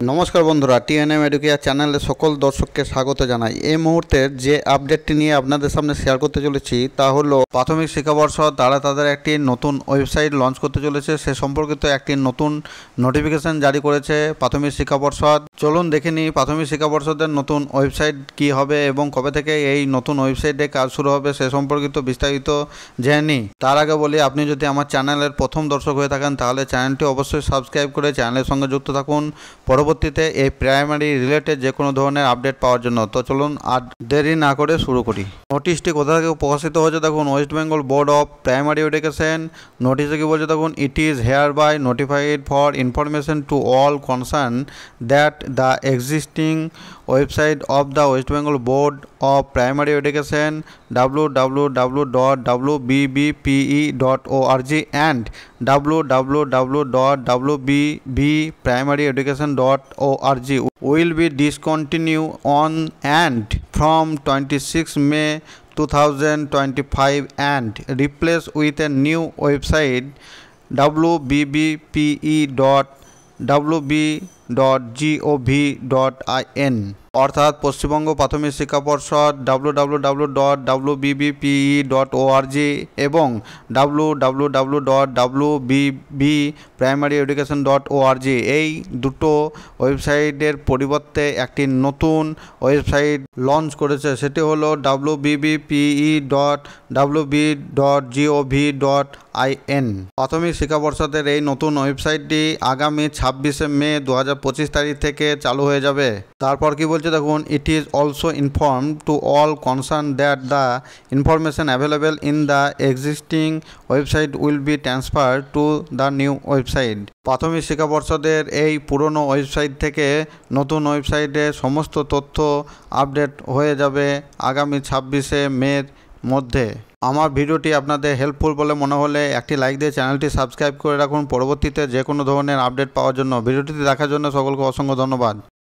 নমস্কার বন্ধুরা, TNM educare চ্যানেলে সকল দর্শককে স্বাগত জানাই। এই মুহূর্তের যে আপডেটটি নিয়ে আপনাদের সামনে শেয়ার করতে চলেছি তা হলো প্রাথমিক শিক্ষা পর্ষদ তারা তাদের একটি নতুন ওয়েবসাইট লঞ্চ করতে চলেছে। সে সম্পর্কিত একটি নতুন নোটিফিকেশন জারি করেছে প্রাথমিক শিক্ষা পর্ষদ। চলুন দেখে নিই প্রাথমিক শিক্ষা পর্ষদের নতুন ওয়েবসাইট কি হবে এবং কবে থেকে এই নতুন ওয়েবসাইটে কাজ শুরু হবে সে সম্পর্কিত বিস্তারিত জেনে নিই। তার আগে বলি, আপনি যদি আমার চ্যানেলের প্রথম দর্শক হয়ে থাকেন তাহলে চ্যানেলটি অবশ্যই সাবস্ক্রাইব করে চ্যানেলের সঙ্গে যুক্ত থাকুন পরবর্তীতে এই প্রাইমারি রিলেটেড যে কোনো ধরনের আপডেট পাওয়ার জন্য। তো চলুন আর দেরি না করে শুরু করি। নোটিশটি কোথা থেকে প্রকাশিত হয়েছে দেখুন, West Bengal board of primary education. নোটিশে কি বলছে দেখুন, it is hereby notified for information to all concern that the existing website of the West Bengal board of primary education www.wbbpe.org and www.wbbprimaryeducation.org will be discontinued on and from 26 May 2025 and replaced with a new website wbbpe.wb.gov.in অর্থাৎ পশ্চিমবঙ্গ প্রাথমিক শিক্ষা পর্ষদ www.wbbpe.org এবং www.wbbprimaryeducation.org এই দুটো ওয়েবসাইটের পরিবর্তে একটি নতুন ওয়েবসাইট লঞ্চ করেছে। সেটি হলো wbbpe.wb.gov.in। প্রাথমিক শিক্ষা পর্ষদের এই নতুন ওয়েবসাইটটি আগামী 26শে মে 2025 তারিখ থেকে চালু হয়ে যাবে। তারপর কি বলছে দেখুন, it is also inform two all concern that the information available in the existing website will be transfer to the new website. প্রাথমিক শিক্ষা পর্ষদের এই পুরনো ওয়েবসাইট থেকে নতুন ওয়েবসাইটে সমস্ত তথ্য আপডেট হয়ে যাবে আগামী 26শে মের মধ্যে। আমার ভিডিওটি আপনাদের হেল্পফুল বলে মনে হলে একটি লাইক দিয়ে চ্যানেলটি সাবস্ক্রাইব করে রাখুন পরবর্তীতে যে কোনো ধরনের আপডেট পাওয়ার জন্য। ভিডিওটি দেখার জন্য সকলকে অসংখ্য ধন্যবাদ।